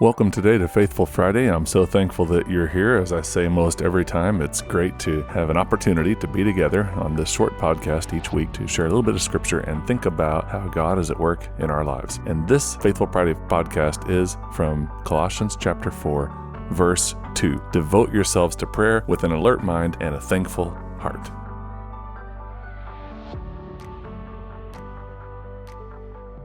Welcome today to Faithful Friday. I'm so thankful that you're here. As I say most every time, it's great to have an opportunity to be together on this short podcast each week to share a little bit of scripture and think about how God is at work in our lives. And this Faithful Friday podcast is from Colossians chapter 4, verse 2. Devote yourselves to prayer with an alert mind and a thankful heart.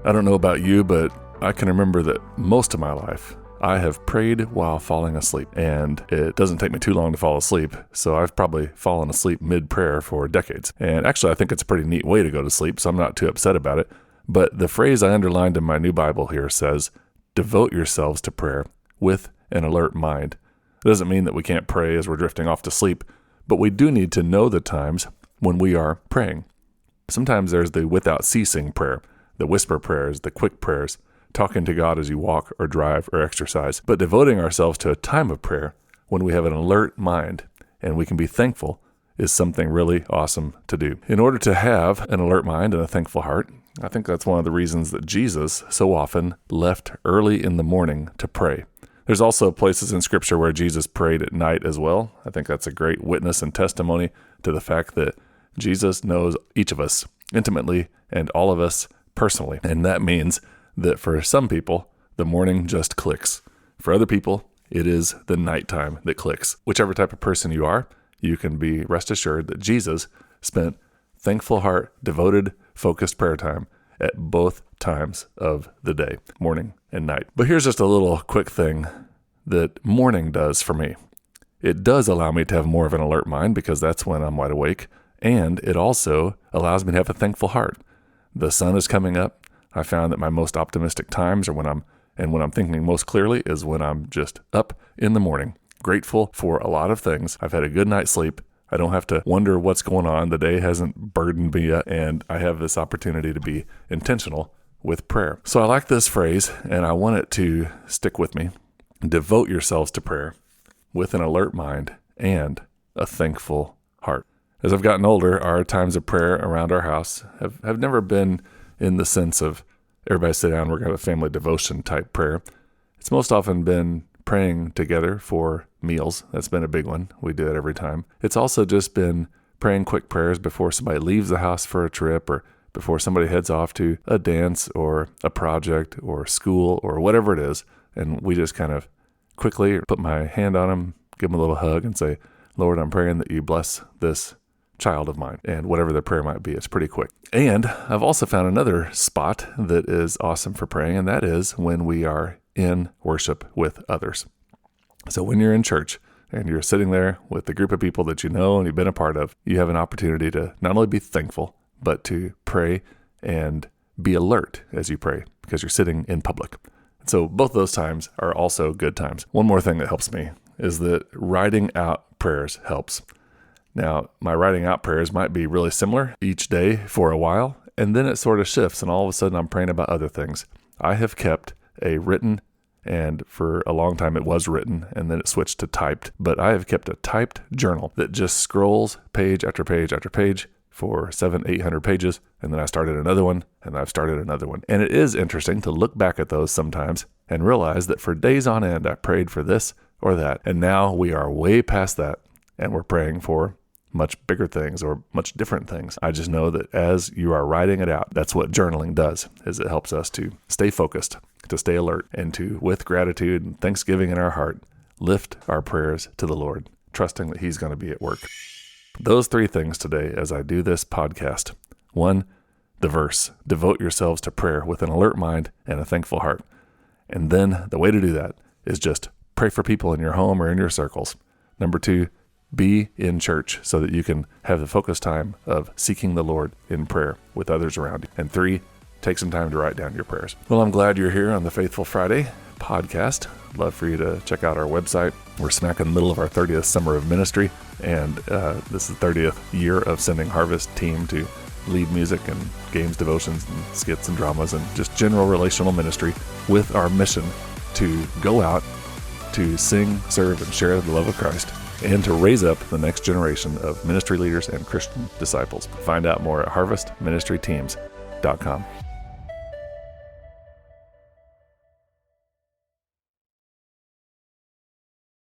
I don't know about you, but I can remember that most of my life I have prayed while falling asleep, and it doesn't take me too long to fall asleep, so I've probably fallen asleep mid-prayer for decades. And actually, I think it's a pretty neat way to go to sleep, so I'm not too upset about it. But the phrase I underlined in my new Bible here says, devote yourselves to prayer with an alert mind. It doesn't mean that we can't pray as we're drifting off to sleep, but we do need to know the times when we are praying. Sometimes there's the without ceasing prayer, the whisper prayers, the quick prayers, talking to God as you walk or drive or exercise, but devoting ourselves to a time of prayer when we have an alert mind and we can be thankful is something really awesome to do. In order to have an alert mind and a thankful heart, I think that's one of the reasons that Jesus so often left early in the morning to pray. There's also places in Scripture where Jesus prayed at night as well. I think that's a great witness and testimony to the fact that Jesus knows each of us intimately and all of us personally, and that means that for some people, the morning just clicks. For other people, it is the nighttime that clicks. Whichever type of person you are, you can be rest assured that Jesus spent thankful heart, devoted, focused prayer time at both times of the day, morning and night. But here's just a little quick thing that morning does for me. It does allow me to have more of an alert mind because that's when I'm wide awake, and it also allows me to have a thankful heart. The sun is coming up. I found that my most optimistic times are when I'm thinking most clearly is when I'm just up in the morning, grateful for a lot of things. I've had a good night's sleep. I don't have to wonder what's going on. The day hasn't burdened me yet, and I have this opportunity to be intentional with prayer. So I like this phrase, and I want it to stick with me. Devote yourselves to prayer with an alert mind and a thankful heart. As I've gotten older, our times of prayer around our house have never been in the sense of everybody sit down, we're going to have a family devotion type prayer. It's most often been praying together for meals. That's been a big one. We do it every time. It's also just been praying quick prayers before somebody leaves the house for a trip or before somebody heads off to a dance or a project or school or whatever it is. And we just kind of quickly put my hand on them, give them a little hug and say, Lord, I'm praying that you bless this child of mine, and whatever the prayer might be. It's pretty quick. And I've also found another spot that is awesome for praying, and that is when we are in worship with others. So when you're in church and you're sitting there with a group of people that you know and you've been a part of, you have an opportunity to not only be thankful, but to pray and be alert as you pray because you're sitting in public. So both of those times are also good times. One more thing that helps me is that writing out prayers helps. Now, my writing out prayers might be really similar each day for a while, and then it sort of shifts, and all of a sudden I'm praying about other things. I have kept a written, and for a long time it was written, and then it switched to typed, but I have kept a typed journal that just scrolls page after page after page for 700-800 pages, and then I started another one, and I've started another one. And it is interesting to look back at those sometimes and realize that for days on end I prayed for this or that, and now we are way past that, and we're praying for much bigger things or much different things. I just know that as you are writing it out, that's what journaling does, is it helps us to stay focused, to stay alert, and to, with gratitude and thanksgiving in our heart, lift our prayers to the Lord, trusting that He's going to be at work. Those three things today as I do this podcast. 1, the verse, devote yourselves to prayer with an alert mind and a thankful heart. And then the way to do that is just pray for people in your home or in your circles. Number 2, be in church so that you can have the focus time of seeking the Lord in prayer with others around you. And 3, take some time to write down your prayers. Well, I'm glad you're here on the Faithful Friday podcast. Love for you to check out our website. We're smack in the middle of our 30th summer of ministry, and this is the 30th year of sending Harvest team to lead music and games, devotions, and skits and dramas, and just general relational ministry with our mission to go out to sing, serve, and share the love of Christ, and to raise up the next generation of ministry leaders and Christian disciples. Find out more at harvestministryteams.com.